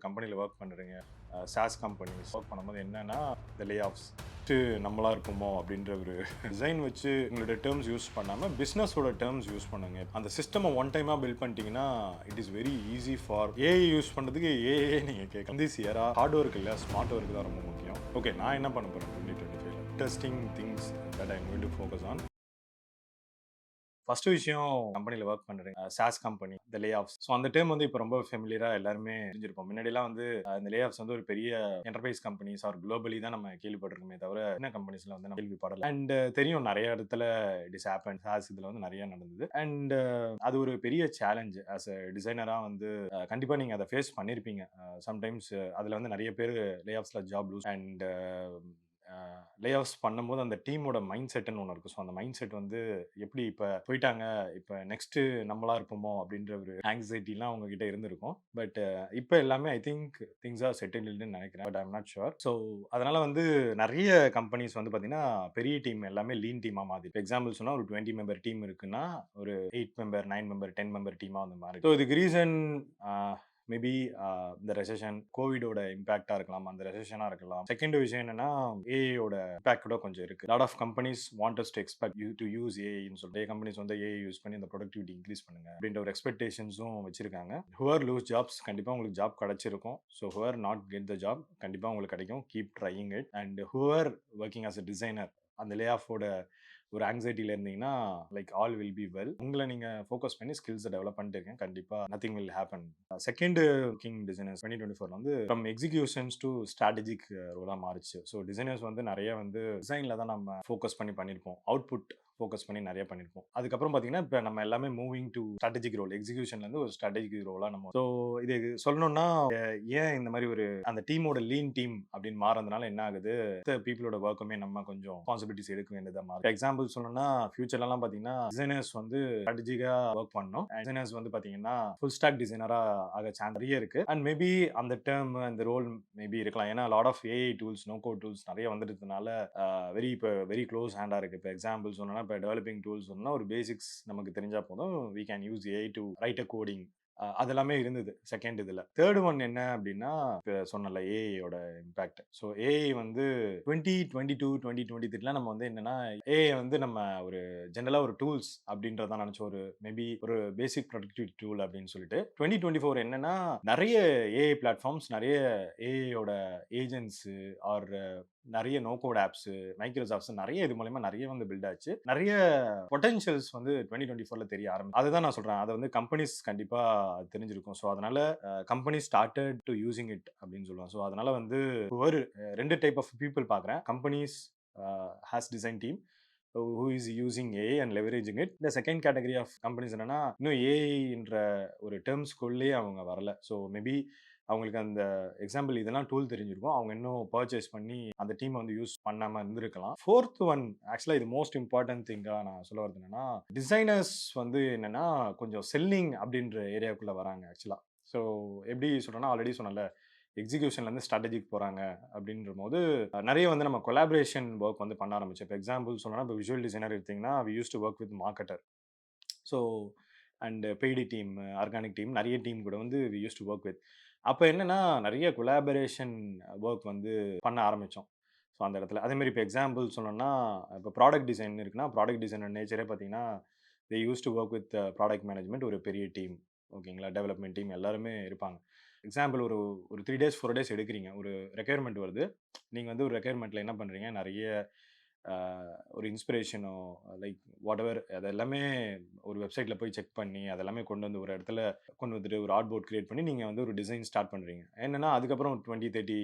கம்பெனியில் ஒர்க் பண்ணுறீங்க, sauce companies work பண்ணும்போது என்னன்னா இந்த லே ஆஃப்ஸ் நம்மளா இருப்போமோ அப்படின்ற ஒரு டிசைன் வச்சு உங்களோட டேர்ம்ஸ் யூஸ் பண்ணாமல் பிஸ்னஸோட டேர்ம்ஸ் யூஸ் பண்ணுங்க. அந்த சிஸ்டம் ஒன் டைமாக பில்ட் பண்ணிட்டீங்கன்னா it is very easy for AI use பண்ணுறதுக்கு ஏஏ நீங்கள் கேட்கலாம். திஸ் இயரா ஹார்ட் ஒர்க் இல்லை, ஸ்மார்ட் ஒர்க் தான் ரொம்ப முக்கியம். ஓகே, நான் என்ன பண்ண போகிறேன் 2025 testing things that I am going to focus on. First விஷயம், கம்பெனியில் ஒர்க் பண்ணுறேன், சாஸ் கம்பெனி, இந்த லே ஆஃப்ஸ். ஸோ அந்த டேர்ம் வந்து இப்போ ரொம்ப ஃபெமிலியராக எல்லாருமே தெரிஞ்சிருப்போம். முன்னாடிலாம் வந்து இந்த லே ஆஃப்ஸ் வந்து ஒரு பெரிய என்டர்பிரைஸ் கம்பெனிஸ் ஆர் குளோபலி தான் நம்ம கேள்விப்பட்டிருக்கோமே தவிர என்ன கம்பெனிஸ்ல வந்து நம்ம கேள்விப்படல. அண்ட் தெரியும் நிறைய இடத்துல இட் இஸ் ஹேப்பன், சாஸ் இதில் வந்து நிறைய நடந்தது. அண்ட் அது ஒரு பெரிய சேலஞ்ச். ஆஸ் அ டிசைனராக வந்து கண்டிப்பாக நீங்கள் அதை ஃபேஸ் பண்ணியிருப்பீங்க. சம்டைம்ஸ் அதில் வந்து நிறைய பேர் லே ஆஃப்ஸில் job loss and layoffs பண்ணும்போது அந்த டீமோட மைண்ட் செட்டுன்னு ஒன்று இருக்கும். ஸோ அந்த மைண்ட் செட் வந்து எப்படி இப்போ போயிட்டாங்க, இப்போ நெக்ஸ்ட்டு நம்மளா இருப்போமோ அப்படின்ற ஒரு ஆங்ஸைட்டிலாம் அவங்ககிட்ட இருந்திருக்கும். பட் இப்போ எல்லாமே ஐ திங்க் திங்ஸ் ஆர் செட்டில்டுன்னு நினைக்கிறேன். But I'm not sure. So அதனால வந்து நிறைய கம்பெனிஸ் வந்து பார்த்தீங்கன்னா பெரிய டீம் எல்லாமே லீன் டீமாக மாறி. எக்ஸாம்பிள் சொன்னால் ஒரு 20 மெம்பர் டீம் இருக்குன்னா ஒரு 8 மெம்பர், 9 மெம்பர், 10 மெம்பர் டீமாக வந்து மாறி. ஸோ இதுக்கு ரீசன் மேபி இந்த ரெசெஷன், கோவிடோட இம்பாக்டா இருக்கலாம், அந்த ரெசெஷனா இருக்கலாம். செகண்ட் விஷயம் என்னன்னா ஏஐயோட இம்பாக்ட் கூட கொஞ்சம் இருக்கு. Lot of companies want us to expect you to use ஏஐன்னு சொல்லிட்டு கம்பெனிஸ் வந்து ஏஐ யூஸ் பண்ணி இந்த ப்ரொடக்டிவிட்டி இன்க்ரீஸ் பண்ணுங்க அப்படின்ற ஒரு எக்ஸ்பெக்டேஷன்ஸும் வச்சிருக்காங்க. ஹுவர் லூஸ் ஜாப்ஸ், கண்டிப்பா உங்களுக்கு ஜாப் கிடைச்சிருக்கும். So you're not get the job, கண்டிப்பா உங்களுக்கு கிடைக்கும். Keep trying it. And you're working as a designer அந்த லே ஆஃபோட ஒரு ஆங்ஸைட்டியில் இருந்தீங்கன்னா like all will be well. உங்களை நீங்கள் ஃபோக்கஸ் பண்ணி ஸ்கில்ஸை டெவலப் பண்ணிட்டு இருக்கேன், கண்டிப்பாக nothing will happen. Second working designers 2024 வந்து ஃப்ரம் எக்ஸிக்யூஷன்ஸ் டு ஸ்ட்ராட்டஜிக் ரோலாக மாறிச்சு. ஸோ டிசைனர்ஸ் வந்து நிறைய வந்து டிசைனில் தான் நம்ம ஃபோக்கஸ் பண்ணி பண்ணியிருப்போம், அவுட்புட் ஃபோக்கஸ் பண்ணி நிறைய பண்ணியிருப்போம். அதுக்கப்புறம் பார்த்தீங்கன்னா இப்போ நம்ம எல்லாமே மூவிங் டு ஸ்ட்ராட்டஜிக் ரோல், எக்ஸிக்யூஷன்லேருந்து ஒரு ஸ்ட்ராட்டஜிக் ரோலாக நம்ம. ஸோ இது சொல்லணும்னா ஏன் இந்த மாதிரி ஒரு அந்த டீமோட லீன் டீம் அப்படின்னு மாறதுனால என்ன ஆகுது, பீப்புளோட ஒர்க்குமே நம்ம கொஞ்சம் ரெஸ்பான்சிபிலிட்டிஸ் எடுக்க வேண்டியதாக மாறும். எக்ஸாம்பிள் சொல்லணும்னா ஃபியூச்சர்லாம் பார்த்தீங்கன்னா டிசைனர்ஸ் வந்து ஸ்ட்ராட்டஜிக்கா ஒர்க் பண்ணணும். டிசைனர்ஸ் வந்து பார்த்தீங்கன்னா ஃபுல் ஸ்டாக் டிசைனரா ஆக சான்ஸ் நிறைய இருக்கு. அண்ட் மேபி அந்த டேர்ம் அந்த ரோல் மேபி இருக்கலாம். ஏன்னா lot of AI tools, no code tools நிறைய வந்துருக்கனால வெரி க்ளோஸ் ஹேண்டா இருக்கு. இப்போ எக்ஸாம்பிள் சொன்னா இப்போ டெவலப்பிங் டூல்ஸ் சொன்னா ஒரு பேசிக்ஸ் நமக்கு தெரிஞ்சா போதும், we can use AI to write a coding. அதெல்லாமே இருந்தது செகண்ட் இதில். தேர்ட் ஒன் என்ன அப்படின்னா இப்போ சொன்னல ஏஐயோட இம்பாக்ட். ஸோ ஏஐ வந்து 2022 2023 நம்ம வந்து என்னன்னா ஏஐ வந்து நம்ம ஒரு ஜென்ரலாக ஒரு டூல்ஸ் அப்படின்றதான் நினச்சோம், ஒரு மேபி ஒரு பேசிக் ப்ரொடக்டிவிட்டி டூல் அப்படின்னு சொல்லிட்டு. 2024 என்னன்னா நிறைய ஏஐ பிளாட்ஃபார்ம்ஸ், நிறைய ஏஐயோட ஏஜென்ட்ஸ் ஆர் நிறைய நோ கோட் ஆப்ஸ், மைக்ரோசாஃப்ட்ஸ் நிறைய இது மூலமா நிறைய வந்து பில்ட் ஆச்சு. நிறைய பொட்டன்ஷியல்ஸ் வந்து 2024 தெரிய ஆரம்பிச்சு. அதுதான் நான் சொல்றேன், அதை வந்து கம்பெனிஸ் கண்டிப்பா தெரிஞ்சிருக்கும். ஸோ அதனால company started to using it அப்படின்னு சொல்லுவாங்க. ஸோ அதனால வந்து ஒரு ரெண்டு டைப் ஆஃப் பீப்புள் பார்க்குறேன். Companies has design team who is using AI and leveraging it. இந்த செகண்ட் கேட்டகரி ஆஃப் கம்பெனிஸ் என்னன்னா இன்னும் ஏஐன்ற ஒரு டேர்ம்ஸ்குள்ளேயே அவங்க வரல. ஸோ மேபி அவங்களுக்கு அந்த எக்ஸாம்பிள் இதெல்லாம் டூல் தெரிஞ்சிருக்கும், அவங்க இன்னும் பர்ச்சேஸ் பண்ணி அந்த டீமை வந்து யூஸ் பண்ணாமல் இருந்திருக்கலாம். ஃபோர்த் ஒன், ஆக்சுவலாக இது மோஸ்ட் இம்பார்ட்டன்ட் திங்காக நான் சொல்ல வருது என்னன்னா, டிசைனர்ஸ் வந்து என்னன்னா கொஞ்சம் செல்லிங் அப்படின்ற ஏரியாவுக்குள்ளே வராங்க ஆக்சுவலாக. ஸோ எப்படி சொல்கிறேன்னா, ஆல்ரெடி சொன்னல எக்ஸிக்யூஷன்லேருந்து ஸ்ட்ராட்டஜிக் போகிறாங்க அப்படின்ற போது நிறைய வந்து நம்ம கொலாபரேஷன் ஒர்க் வந்து பண்ண ஆரம்பிச்சோம். இப்போ எக்ஸாம்பிள் சொன்னால் இப்போ விஷுவல் டிசைனர் எடுத்திங்கன்னா we use to work with marketer. So and paid team, organic team, நிறைய டீம் கூட வந்து we use to work with. அப்போ என்னென்னா நிறைய கொலாபரேஷன் ஒர்க் வந்து பண்ண ஆரம்பித்தோம். ஸோ அந்த இடத்துல அதேமாதிரி இப்போ எக்ஸாம்பிள் சொன்னோன்னா இப்போ ப்ராடக்ட் டிசைன் இருக்குன்னா, ப்ராடக்ட் டிசைனர் நேச்சரே பார்த்தீங்கன்னா they use to work with product management, ஒரு பெரிய டீம், ஓகேங்களா, டெவலப்மெண்ட் டீம் எல்லாருமே இருப்பாங்க. எக்ஸாம்பிள் ஒரு ஒரு 3 days 4 days எடுக்கிறீங்க, ஒரு ரெக்யர்மெண்ட் வருது. நீங்கள் வந்து ஒரு ரெக்யர்மெண்ட்டில் என்ன பண்ணுறீங்க, நிறைய ஒரு இன்ஸ்பிரேஷனோ லைக் வாட் எவர் அது எல்லாமே ஒரு வெப்சைட்டில் போய் செக் பண்ணி அதெல்லாமே கொண்டு வந்து ஒரு இடத்துல கொண்டு வந்துட்டு ஒரு ஆர்ட் போர்ட் கிரியேட் பண்ணி நீங்கள் வந்து ஒரு டிசைன் ஸ்டார்ட் பண்ணுறீங்க. என்னென்னா அதுக்கப்புறம் 20-30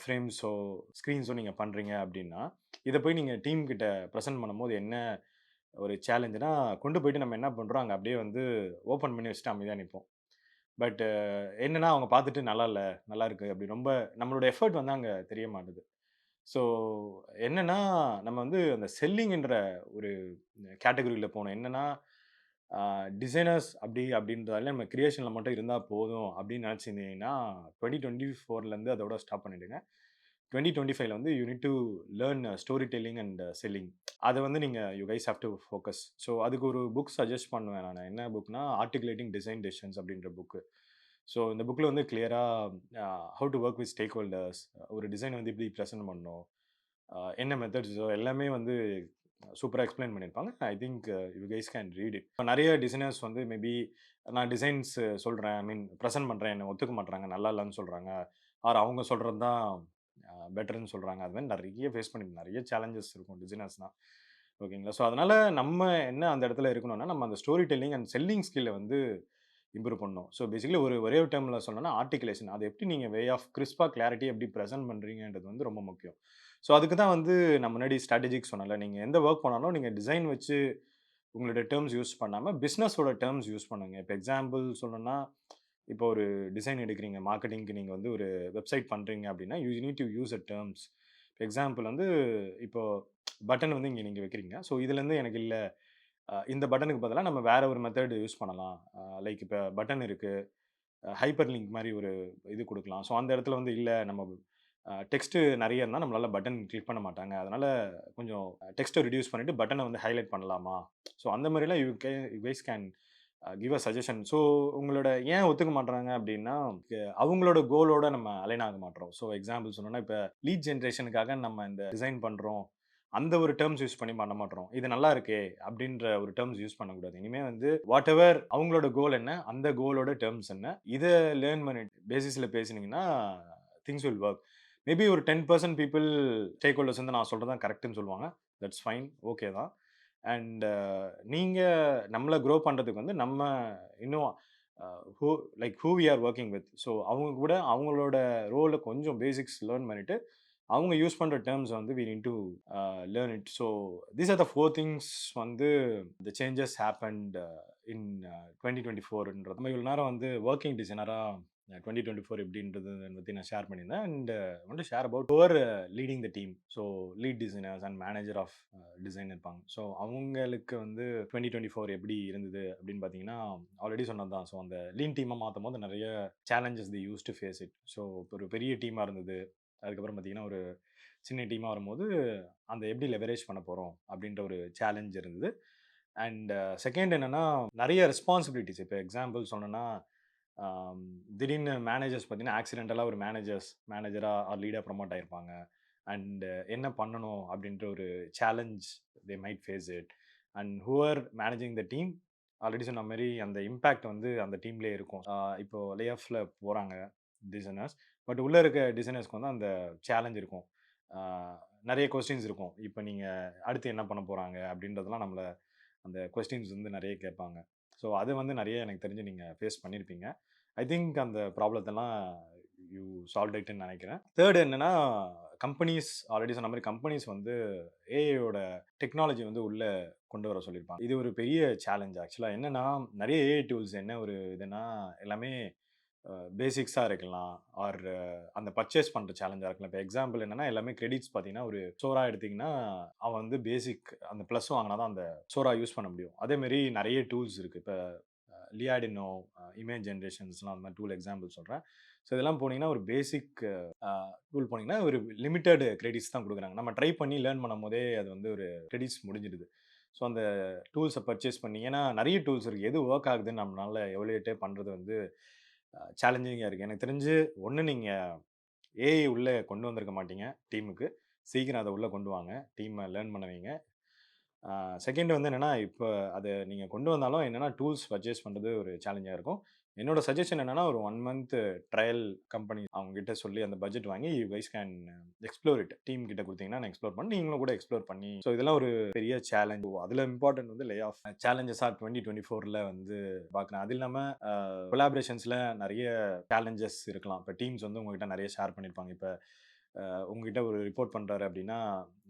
ஃப்ரேம்ஸோ ஸ்க்ரீன்ஸோ நீங்கள் பண்ணுறீங்க அப்படின்னா, இதை போய் நீங்கள் டீம் கிட்ட ப்ரெசென்ட் பண்ணும்போது என்ன ஒரு சேலஞ்சுனா, கொண்டு போயிட்டு நம்ம என்ன பண்ணுறோம், அங்கே அப்படியே வந்து ஓப்பன் பண்ணி வச்சுட்டு அமைதியாக நிற்போம். பட் என்னன்னா அவங்க பார்த்துட்டு நல்லா இல்லை, நல்லா இருக்குது அப்படி ரொம்ப நம்மளோட எஃபர்ட் வந்து அங்கே தெரிய மாட்டுது. ஸோ என்னன்னா நம்ம வந்து அந்த செல்லிங்ன்ற ஒரு கேட்டகரியில் போனோம். என்னன்னா டிசைனர்ஸ் அப்படின்றதால நம்ம கிரியேஷனில் மட்டும் இருந்தால் போதும் அப்படின்னு நினச்சிருந்தீங்கன்னா 2024 அதோட ஸ்டாப் பண்ணிவிடுங்க. 2025 வந்து you need to learn story telling and selling. அதை வந்து நீங்கள் you guys have to focus. So அதுக்கு ஒரு புக் சஜஸ்ட் பண்ணுவேன் நான். என்ன புக்னா ஆர்டிகுலேட்டிங் டிசைன் டெசிஷன்ஸ் அப்படின்ற புக்கு. ஸோ இந்த புக்கில் வந்து கிளியராக how to work with stack holders, ஒரு டிசைன் வந்து எப்படி ப்ரெசென்ட் பண்ணணும், என்ன மெத்தட்ஸோ எல்லாமே வந்து சூப்பராக எக்ஸ்பிளைன் பண்ணியிருப்பாங்க. I think you guys can read it. இப்போ நிறைய டிசைனர்ஸ் வந்து மேபி நான் டிசைன்ஸ் சொல்கிறேன், ஐ மீன் ப்ரெசென்ட் பண்ணுறேன், என்னை ஒத்துக்க மாட்றாங்க, நல்லா இல்லைன்னு சொல்கிறாங்க, ஆர் அவங்க சொல்கிறது தான் பெட்டர்ன்னு சொல்கிறாங்க. அது மாதிரி நிறைய ஃபேஸ் பண்ணி நிறைய சேலஞ்சஸ் இருக்கும் டிசைனர்ஸ்னால். ஓகேங்களா? ஸோ அதனால் நம்ம என்ன அந்த இடத்துல இருக்கணும்னா, நம்ம அந்த ஸ்டோரி டெல்லிங் அண்ட் செல்லிங் ஸ்கில்லை வந்து இம்ப்ரூவ் பண்ணணும். ஸோ பேசிக்கலி ஒரே ஒரு டெர்மில் சொல்லணும்னா ஆர்டிகுலேஷன். அது எப்படி நீங்கள் வே ஆஃப் கிறிஸ்பா கிளாரிட்டி எப்படி ப்ரெசென்ட் பண்ணுறீங்கன்றது வந்து ரொம்ப முக்கியம். ஸோ அதுக்கு தான் வந்து நான் முன்னாடி ஸ்ட்ராட்டஜிக் சொன்னேன்ல, நீங்கள் எந்த ஒர்க் பண்ணாலும் நீங்கள் டிசைன் வச்சு உங்களுடைய டெர்ம்ஸ் யூஸ் பண்ணாம, பிசினஸோட டெர்ம்ஸ் யூஸ் பண்ணுங்க. இப்ப எக்ஸாம்பிள் சொல்லணும்னா, இப்போ ஒரு டிசைன் எடுக்கிறீங்க, மார்க்கெட்டிங்க்கு நீங்க வந்து ஒரு வெப்சைட் பண்றீங்க அப்படின்னா, you need to use a terms. Example வந்து இப்போ பட்டன் வந்து இங்க நீங்க வைக்கிறீங்க. ஸோ இதுலேருந்து எனக்கு இல்ல, இந்த பட்டனுக்கு பதிலா நம்ம வேற ஒரு மெத்தட் யூஸ் பண்ணலாம். லைக் இப்ப பட்டன் இருக்கு. ஹைப்பர் லிங்க் மாரி ஒரு இது குடுக்கலாம். ஸோ அந்த இடத்துல வந்து இல்ல நம்ம டெக்ஸ்ட் நெறைய இருந்தா நம்மளால பட்டன் கிளிக் பண்ண மாட்டாங்க. அதனால கொஞ்சம் டெக்ஸ்ட்ட ரிடியூஸ் பண்ணிட்டு பட்டன வந்து ஹைலைட் பண்ணலாமா? ஸோ அந்த மாரிலாம் you guys can give a suggestion. So உங்களோட ஏன் ஒத்துக்க மாட்றாங்க அப்டின்னா, அவங்களோட கோலோட நம்ம அலைன் ஆக மாட்றோம். ஸோ எக்ஸாம்பிள் சொன்னோம்னா, இப்ப லீட் ஜெனரேஷனுக்காக நம்ம இந்த டிசைன் பண்றோம். அந்த ஒரு டெர்ம்ஸ் யூஸ் பண்ணி பண்ண மாட்றோம். இது நல்லா இருக்கே! அப்டின்ற ஒரு டெர்ம்ஸ் யூஸ் பண்ணக்கூடாது. இனிமே வந்து வாட்டெவர் அவங்களோட கோல் என்ன? அந்த கோலோட டெர்ம்ஸ் என்ன? இத லேர்ன் பண்ணிட்டு பேசிஸ்ல பேசினீங்கன்னா, திங்ஸ் வில் வொர்க். மேபி ஒரு 10% பீப்பிள் ஸ்டேக் ஹோல்டர்ஸ் வந்து நான் சொல்றது தான் கரெக்ட்ன்னு சொல்லுவாங்க. That's fine. ஓகே தான். அண்ட் நீங்க நம்மள குரோ பண்றதுக்கு வந்து நம்ம இன்னும் who who we are working with. So அவங்க கூட அவங்களோட ரோல கொஞ்சம் பேசிக்ஸ் லேர்ன் பண்ணிட்டு, அவங்க யூஸ் பண்ற டெர்ம்ஸ் வந்து we need to learn it. So these are the 4 things வந்து த சேஞ்சஸ் ஹேப்பன்ட் இன் 2024ன்றது. நம்ம இவ்வளோ நேரம் வந்து வொர்க்கிங் டிசைனரா 2024 எப்படின்றது பத்தி நான் ஷேர் பண்ணியிருந்தேன். அண்ட் வந்து share about over leading the team. So lead designers and manager of design இருப்பாங்க. ஸோ அவங்களுக்கு வந்து 2024 எப்படி இருந்தது அப்படின்னு பார்த்தீங்கன்னா, ஆல்ரெடி சொன்னது தான். ஸோ அந்த லீன் டீமை மாற்றும் போது நிறைய challenges they use to face it. So ஒரு பெரிய டீமாக இருந்தது. அதுக்கப்புறம் பார்த்தீங்கன்னா, ஒரு சின்ன டீமாக வரும்போது அந்த எப்படி லெவரேஜ் பண்ண போகிறோம் அப்படின்ற ஒரு சேலஞ்ச் இருந்தது. அண்ட் செகண்ட் என்னன்னா, நிறைய ரெஸ்பான்சிபிலிட்டிஸ். இப்போ எக்ஸாம்பிள் சொன்னோன்னா, திடீர்னு மேனேஜர்ஸ் பார்த்தீங்கன்னா, ஆக்சிடென்டலா ஒரு மேனேஜரா ஆர் லீடா ப்ரமோட் ஆயிருப்பாங்க. அண்ட் என்ன பண்ணணும் அப்படின்ற ஒரு challenge they might face it. And who are managing the team already சொன்ன மாரி அந்த இம்பேக்ட் வந்து அந்த டீம்லயே இருக்கும். இப்போ லே ஆஃப்ல போறாங்க டிசைனர்ஸ். பட் உள்ள இருக்க டிசைனர்ஸ்க்கு வந்து அந்த சேலஞ்ச் இருக்கும். ஆ நெறைய கொஸ்டின்ஸ் இருக்கும். இப்ப நீங்க அடுத்து என்ன பண்ண போறாங்க அப்படின்றதெல்லாம் நம்மள அந்த கொஸ்டின்ஸ் வந்து நெறைய கேட்பாங்க. ஸோ அது வந்து நெறைய எனக்கு தெரிஞ்சு நீங்க ஃபேஸ் பண்ணியிருப்பீங்க. ஐ திங்க் அந்த ப்ராப்ளத்தெல்லாம் யூ சால்வ்ட் இட்ன்னு நெனைக்கிறேன். 3 என்னன்னா, கம்பெனிஸ் ஆல்ரெடி சொன்ன மாரி கம்பெனிஸ் வந்து ஏஐயோட டெக்னாலஜி வந்து உள்ள கொண்டு வர சொல்லியிருப்பாங்க. இது ஒரு பெரிய சேலஞ்ச் ஆக்சுவலா. என்னன்னா, நெறைய ஏஐ டூல்ஸ் என்ன ஒரு இதுன்னா, எல்லாமே பேசிக்ஸா இருக்கலாம். ஆர் அந்த பர்ச்சேஸ் பண்ற சேலஞ்சா இருக்கலாம். இப்ப எக்ஸாம்பிள் என்னன்னா, எல்லாமே கிரெடிட்ஸ் பார்த்தீங்கன்னா, ஒரு சோறா எடுத்தீங்கன்னா, அவன் வந்து பேசிக் அந்த பிளஸ் வாங்குனா தான் அந்த சோறா யூஸ் பண்ண முடியும். அதே மாரி நெறைய டூல்ஸ் இருக்கு. இப்ப லியாடினோ, இமேஜ் ஜெனரேஷன்ஸ்லாம் அந்த மாரி டூல் எக்ஸாம்பிள் சொல்றேன். ஸோ இதெல்லாம் போனீங்கன்னா, ஒரு பேசிக் டூல் போனீங்கன்னா, ஒரு லிமிட்டட் கிரெடிட்ஸ் தான் குடுக்குறாங்க. நம்ம ட்ரை பண்ணி லேர்ன் பண்ணும்போதே அது வந்து ஒரு கிரெடிட்ஸ் முடிஞ்சிடுது. ஸோ அந்த டூல்ஸ பர்ச்சேஸ் பண்ணி ஏன்னா நெறைய டூல்ஸ் இருக்கு. எது வொர்க் ஆகுதுன்னு நம்மளால எவாலுயேட்டே பண்றது வந்து சேலஞ்சிங்கா இருக்கு. எனக்கு தெரிஞ்சு ஒண்ணு நீங்க ஏஐ உள்ள கொண்டு வந்திருக்க மாட்டீங்க டீமுக்கு. சீக்கிரம் அத உள்ள கொண்டு வாங்க. டீம்ம லேர்ன் பண்ண வைங்க. செகண்ட் வந்து என்னன்னா, இப்ப அத நீங்க கொண்டு வந்தாலும் என்னன்னா, டூல்ஸ் பர்ச்சேஸ் பண்றது ஒரு சேலஞ்சா இருக்கும். என்னோட சஜஷன் என்னன்னா, ஒரு 1 மந்த் ட்ரையல் கம்பெனி அவங்க கிட்ட சொல்லி அந்த பட்ஜெட் வாங்கி, you guys can explore it. Team கிட்ட குடுத்தீங்கன்னா, நான் எக்ஸ்ப்ளோர் பண்ணி நீங்களும் கூட எக்ஸ்ப்ளோர் பண்ணி ஸோ இதெல்லாம் ஒரு பெரிய சேலஞ்ச். அதுல இம்பார்ட்டன்ட் வந்து லே ஆஃப் சேலஞ்சஸா 2024ல வந்து பார்க்குறேன். அது இல்லாம கொலாபரேஷன்ஸ்ல நெறைய சேலஞ்சஸ் இருக்கலாம். இப்ப டீம்ஸ் வந்து உங்ககிட்ட நெறைய ஷேர் பண்ணியிருப்பாங்க. இப்ப உங்ககிட்ட ஒரு ரிப்போர்ட் பண்றாரு அப்படின்னா,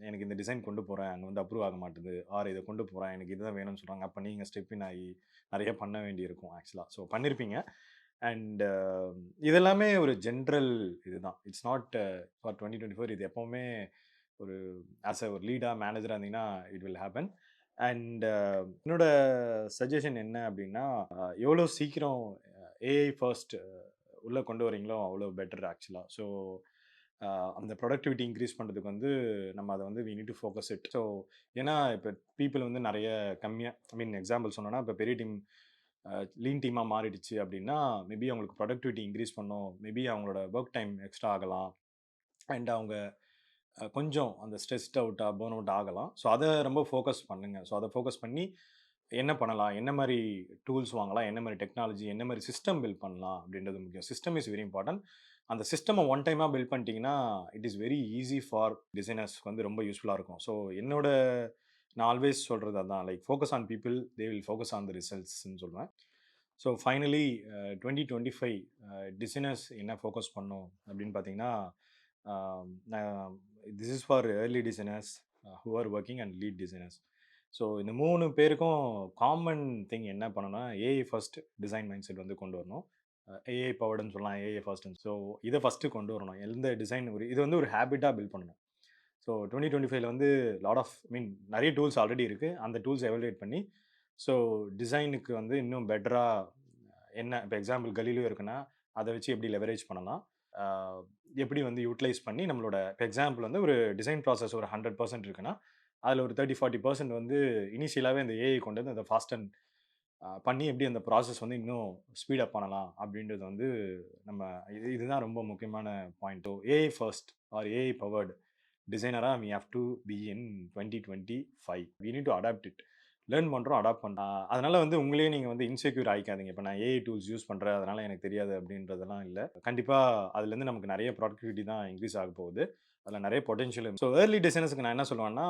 எனக்கு இந்த டிசைன் கொண்டு போறேன். அங்க வந்து அப்ரூவ் ஆக மாட்டுது. ஆர் இத கொண்டு போறேன். எனக்கு இதுதான் வேணும்னு சொல்றாங்க. அப்ப நீங்க ஸ்டெப் இன் ஆயி நெறைய பண்ண வேண்டியிருக்கும் ஆக்சுவலா. ஸோ பண்ணியிருப்பீங்க. அண்ட் இதெல்லாமே ஒரு ஜென்ரல் இதுதான். இட்ஸ் நாட் ஃபார் 2024 இது எப்பவுமே ஒரு ஒரு லீடா, மேனேஜரா இருந்தீங்கன்னா, இட் வில் ஹேப்பன். அண்ட் என்னோட சஜஷன் என்ன அப்படின்னா, எவ்வளோ சீக்கிரம் ஏஐ ஃபர்ஸ்ட் உள்ள கொண்டு வரீங்களோ, அவ்வளோ பெட்டர் ஆக்சுவலா. ஸோ அந்த ப்ரொடக்டிவிட்டி இன்க்ரீஸ் பண்றதுக்கு வந்து நம்ம அத வந்து we need to focus it. So ஏன்னா, இப்ப பீப்பிள் வந்து நெறைய கம்மியா ஐ மீன் எக்ஸாம்பிள் சொன்னோம்னா, இப்ப பெரிய டீம் லீன் டீமாக மாறிடுச்சு அப்படின்னா மேபி அவங்களுக்கு ப்ரொடக்டிவிட்டி இன்க்ரீஸ் பண்ணும், மேபி அவங்களோட ஒர்க் டைம் எக்ஸ்ட்ரா ஆகலாம், அண்ட் அவங்க கொஞ்சம் அந்த ஸ்ட்ரெஸ்ட் அவுட்டாக பர்ன் அவுட் ஆகலாம். ஸோ அதை ரொம்ப ஃபோக்கஸ் பண்ணுங்கள். ஸோ அதை ஃபோக்கஸ் பண்ணி என்ன பண்ணலாம், என்ன மாதிரி டூல்ஸ் வாங்கலாம், என்ன மாதிரி டெக்னாலஜி, என்ன மாதிரி சிஸ்டம் பில்ட் பண்ணலாம் அப்படின்றது முக்கியம். System is very important. அந்த சிஸ்டமை ஒன் டைமாக பில்ட் பண்ணிட்டீங்கன்னா it is very easy for டிசைனர்ஸ்க்கு வந்து ரொம்ப யூஸ்ஃபுல்லாக இருக்கும். ஸோ என்னோட நான் ஆல்வேஸ் சொல்கிறது அதான், like focus on people, they will focus on the ரிசல்ட்ஸ்ன்னு சொல்லுவேன். ஸோ ஃபைனலி 2025 டிசைனர்ஸ் என்ன ஃபோக்கஸ் பண்ணும் அப்படின்னு பார்த்தீங்கன்னா, நான் this is for early designers who are working and lead designers. So இந்த 3 பேருக்கும் காமன் திங் என்ன பண்ணணும்னா, AI first design mindset வந்து கொண்டு வரணும். ஏஐ பவர்டுன்னு சொல்லலாம், ஏஐ ஃபர்ஸ்ட்ன்னு. ஸோ இதை ஃபஸ்ட்டு கொண்டு வரணும். எந்த டிசைன் இது வந்து ஒரு ஹேபிட்டாக பில்ட் பண்ணணும். ஸோ 2025ல வந்து லாட் ஆஃப் நிறைய டூல்ஸ் ஆல்ரெடி இருக்குது. அந்த டூல்ஸ் எவலுவேட் பண்ணி ஸோ டிசைனுக்கு வந்து இன்னும் பெட்டராக என்ன இப்போ எக்ஸாம்பிள் கலீலியோ இருக்குன்னா, அதை வச்சு எப்படி லெவரேஜ் பண்ணலாம், ஆஹ் எப்படி வந்து யூட்டிலைஸ் பண்ணி நம்மளோட இப்போ எக்ஸாம்பிள் வந்து ஒரு டிசைன் ப்ராசஸ் ஒரு 100% இருக்குன்னா, அதில் ஒரு 30-40% வந்து இனிஷியலாகவே அந்த ஏஐ கொண்டு வந்து அதை ஃபாஸ்டன் பண்ணி எப்படி அந்த ப்ராசஸ் வந்து இன்னும் ஸ்பீடப் பண்ணலாம் அப்படின்றது வந்து நம்ம இதுதான் ரொம்ப முக்கியமான point. AI first or AI powered டிசைனராக we have to be in 2025. we need to adapt it. Learn பண்ணுறோம், அடாப்ட் பண்ணுறோம். அதனால வந்து உங்களே நீங்கள் வந்து இன்செக்யூர் ஆகிக்காதீங்க. இப்போ நான் ஏஐ டூல்ஸ் யூஸ் பண்ணுறேன் அதனால எனக்கு தெரியாது அப்படின்றதெல்லாம் இல்லை. கண்டிப்பாக அதுலேருந்து நமக்கு நிறைய ப்ராடக்டிவிட்டி தான் இன்க்ரீஸ் ஆக போகுது. அதில் நிறைய பொட்டன்ஷியல். ஸோ ஏர்லி டிசைனர்ஸ்க்கு நான் என்ன சொல்லுவேன்னா,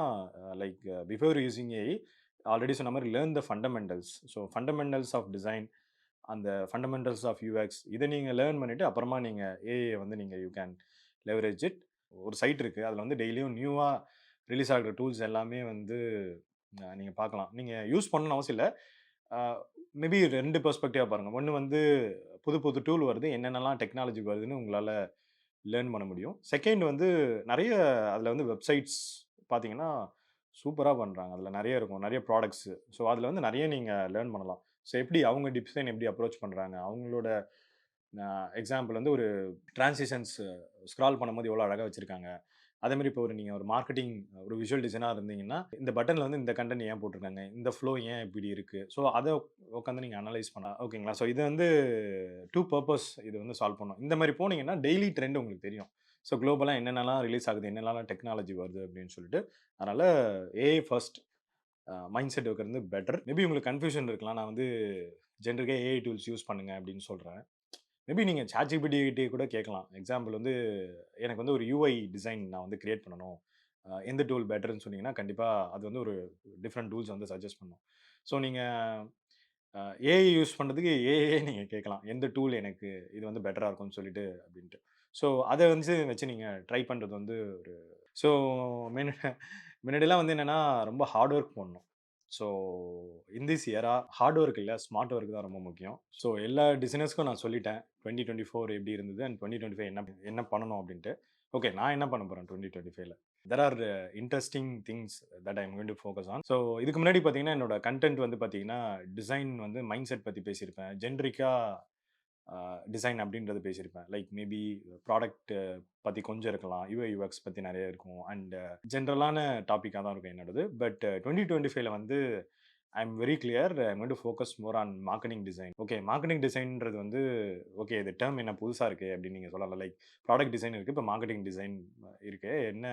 like before using AI already சொன்ன மாதிரி learn the fundamentals. So fundamentals of design, அந்த ஃபண்டமெண்டல்ஸ் ஆஃப் யூஎக்ஸ் இதை நீங்கள் லேர்ன் பண்ணிவிட்டு அப்புறமா நீங்கள் ஏஐ வந்து நீங்கள் யூ கேன் லெவரேஜ் இட். ஒரு சைட் இருக்குது, அதில் வந்து டெய்லியும் நியூவாக ரிலீஸ் ஆகிற டூல்ஸ் எல்லாமே வந்து நீங்கள் பார்க்கலாம். நீங்கள் யூஸ் பண்ணணும்னு அவசியம் இல்லை. மேபி 2 பெர்ஸ்பெக்டிவாக பாருங்கள். ஒன்று வந்து புது புது டூல் வருது, என்னென்னலாம் டெக்னாலஜி வருதுன்னு உங்களால் லேர்ன் பண்ண முடியும். செகண்ட் வந்து நிறைய அதில் வந்து வெப்சைட்ஸ் பார்த்தீங்கன்னா சூப்பராக பண்ணுறாங்க. அதில் நிறைய இருக்கும், நிறைய ப்ராடக்ட்ஸு. ஸோ அதில் வந்து நிறைய நீங்கள் லேர்ன் பண்ணலாம். ஸோ எப்படி அவங்க டிசைன் எப்படி அப்ரோச் பண்ணுறாங்க, அவங்களோட எக்ஸாம்பிள் வந்து ஒரு ட்ரான்சிஷன்ஸ் ஸ்க்ரால் பண்ணும்போது எவ்வளோ அழகாக வச்சுருக்காங்க. அதேமாதிரி இப்போ நீங்கள் ஒரு மார்க்கெட்டிங் ஒரு விஷுவல் டிசைனாக இருந்தீங்கன்னா, இந்த பட்டனில் வந்து இந்த கண்டென்ட் ஏன் போட்டிருக்காங்க, இந்த ஃப்ளோ ஏன் இப்படி இருக்குது, ஸோ அதை உட்காந்து நீங்கள் அனலைஸ் பண்ணலாம். ஓகேங்களா? ஸோ இது வந்து 2 பர்பஸ் இது வந்து சால்வ் பண்ணும். இந்த மாதிரி போனீங்கன்னா டெய்லி ட்ரெண்ட் உங்களுக்கு தெரியும். ஸோ குளோபலாக என்னென்னலாம் ரிலீஸ் ஆகுது, என்னென்னலாம் டெக்னாலஜி வருது அப்படின்னு சொல்லிட்டு. அதனால் ஏஐ ஃபர்ஸ்ட் மைண்ட் செட் வைக்கிறது பெட்டர். மேபி உங்களுக்கு கன்ஃபியூஷன் இருக்கலாம், நான் வந்து ஜென்ரலாக ஏஐ டூல்ஸ் யூஸ் பண்ணுங்க அப்படின்னு சொல்கிறேன். மேபி நீங்கள் ChatGPT கிட்டே கூட கேட்கலாம். எக்ஸாம்பிள் வந்து எனக்கு வந்து ஒரு யூஐ டிசைன் நான் வந்து கிரியேட் பண்ணணும், எந்த டூல் பெட்டர்ன்னு சொன்னீங்கன்னா கண்டிப்பாக அது வந்து ஒரு டிஃப்ரெண்ட் டூல்ஸ் வந்து சஜஸ்ட் பண்ணும். ஸோ நீங்கள் ஏஐ யூஸ் பண்ணுறதுக்கு ஏஐயே நீங்கள் கேட்கலாம், எந்த டூல் எனக்கு இது வந்து பெட்டராக இருக்கும்னு சொல்லிட்டு அப்படின்ட்டு. ஸோ அதை வந்து வச்சு நீங்கள் ட்ரை பண்ணுறது வந்து ஒரு ஸோ முன்னாடிலாம் வந்து என்னென்னா ரொம்ப ஹார்ட் ஒர்க் பண்ணணும். ஸோ இன் திஸ் இயரா ஹார்ட் ஒர்க் இல்லை, ஸ்மார்ட் ஒர்க் தான் ரொம்ப முக்கியம். ஸோ எல்லா டிசைனர்ஸ்க்கும் நான் சொல்லிட்டேன் 2024 எப்படி இருந்தது அண்ட் 2025 என்ன என்ன பண்ணணும் அப்படின்ட்டு. ஓகே, நான் என்ன பண்ண போகிறேன் 2025ல. There are interesting things that I am going to focus on. So இதுக்கு முன்னாடி பார்த்தீங்கன்னா என்னோட கண்டென்ட் வந்து பார்த்தீங்கன்னா டிசைன் வந்து மைண்ட் செட் பற்றி பேசியிருப்பேன், ஜென்ரிக்காக டிசைன் அப்படின்றது பேசியிருப்பேன். லைக் மேபி ப்ராடக்ட் பற்றி கொஞ்சம் இருக்கலாம், யூஐ யூஎக்ஸ் பற்றி நிறைய இருக்கும், அண்ட் ஜென்ரலான டாப்பிக்காக தான் இருக்கும் என்னோடது. பட் 2025ல வந்து I am very clear, I am going to focus more on marketing design. Okay, marketing டிசைன்றது வந்து ஓகே இது டேர்ம் என்ன புதுசாக இருக்குது அப்படின்னு நீங்கள் சொல்லலாம். லைக் ப்ராடக்ட் டிசைன் இருக்குது, இப்போ மார்க்கெட்டிங் டிசைன் இருக்குது. என்ன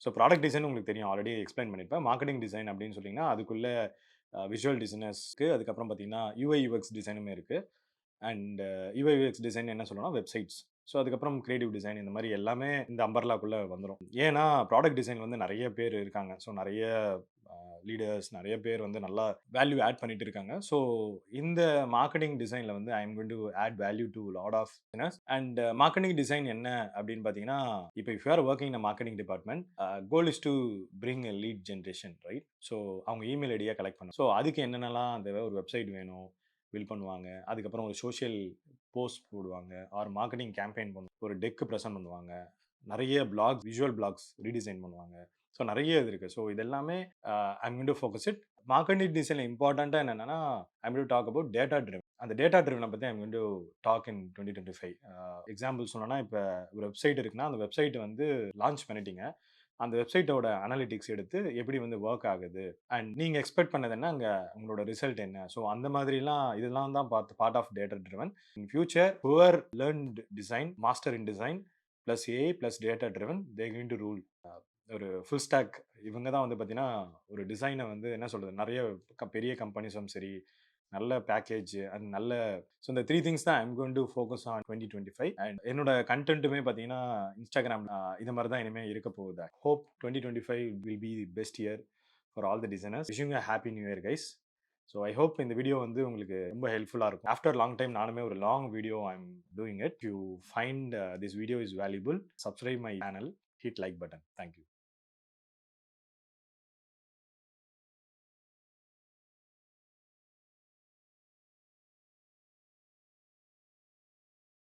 ஸோ ப்ராடக்ட் டிசைன் உங்களுக்கு தெரியும், ஆல்ரெடி எக்ஸ்பிளைன் பண்ணியிருப்பேன். மார்க்கெட்டிங் டிசைன் அப்படின்னு சொன்னீங்கன்னா அதுக்குள்ளே விஷுவல் டிசைனர்ஸ்க்கு, அதுக்கப்புறம் பார்த்தீங்கன்னா யூஐ யூஎக்ஸ் டிசைனுமே இருக்குது. அண்ட் யூஐ யூஎக்ஸ் டிசைன் என்ன சொல்லணும்னா வெப்சைட்ஸ். ஸோ அதுக்கப்புறம் கிரியேட்டிவ் டிசைன், இந்த மாதிரி எல்லாமே இந்த அம்பர்லாக்குள்ளே வந்துடும். ஏன்னா ப்ராடக்ட் டிசைன் வந்து நிறைய பேர் இருக்காங்க. ஸோ நிறைய லீடர்ஸ், நிறைய பேர் வந்து நல்லா வேல்யூ ஆட் பண்ணிட்டு இருக்காங்க. ஸோ இந்த மார்க்கெட்டிங் டிசைனில் வந்து I am going to add value to lot of business. And marketing design என்ன அப்படின்னு பார்த்தீங்கன்னா, இப்போ if you are working in marketing department, goal is to bring a lead generation, right? So அவங்க email ஐடியா collect பண்ணணும். So அதுக்கு என்னென்னலாம் தேவை, ஒரு வெப்சைட் வேணும், பில் பண்ணுவாங்க, அதுக்கப்புறம் ஒரு சோஷியல் போஸ்ட் போடுவாங்க, ஆர் மார்க்கெட்டிங் கேம்பெயின் பண்ணுவாங்க, ஒரு டெக்கு ப்ரெசென்ட் பண்ணுவாங்க, நிறைய பிளாக்ஸ், விஷுவல் பிளாக்ஸ் ரீடிசைன் பண்ணுவாங்க. ஸோ நிறைய இது இருக்குது. ஸோ இது எல்லாமே I'm going to focus it. Marketing டிசைனில் இம்பார்ட்டண்ட்டாக என்னென்னா I'm going to talk about data driven. அந்த டேட்டா ட்ரிவனை பற்றி I'm going to talk in 2025. Example சொன்னோன்னா, இப்போ ஒரு வெப்சைட் இருக்குன்னா அந்த வெப்சைட் வந்து லான்ச் பண்ணிட்டீங்க. அந்த வெப்சைட்டோட அனலிட்டிக்ஸ் எடுத்து எப்படி வந்து ஒர்க் ஆகுது அண்ட் நீங்கள் எக்ஸ்பெக்ட் பண்ணது என்ன, அங்கே உங்களோட ரிசல்ட் என்ன. ஸோ அந்த மாதிரிலாம் இதெல்லாம் தான் part of data driven. In future whoever learn design, master in design plus AI plus data driven, they going to rule. ஒரு ஃபுல் ஸ்டாக் இவங்க தான் வந்து பார்த்தீங்கன்னா ஒரு டிசைனை வந்து என்ன சொல்கிறது, நிறைய பெரிய கம்பெனிஸும் சரி, நல்ல பேக்கேஜ் அண்ட் நல்ல. ஸோ இந்த 3 திங்ஸ் தான் I'm going to focus on 2025. And என்னோட கண்டென்ட்டுமே பார்த்தீங்கன்னா இன்ஸ்டாகிராம் இது மாதிரி தான் இனிமேல் இருக்க போகுது. Hope 2025 will be the best year for all the designers. Wishing a happy new year guys. So I hope இந்த வீடியோ வந்து உங்களுக்கு ரொம்ப ஹெல்ப்ஃபுல்லாக இருக்கும். ஆஃப்டர் லாங் டைம் நானுமே ஒரு long video I am doing it. You find this video is valuable, subscribe my channel, hit like button. Thank you.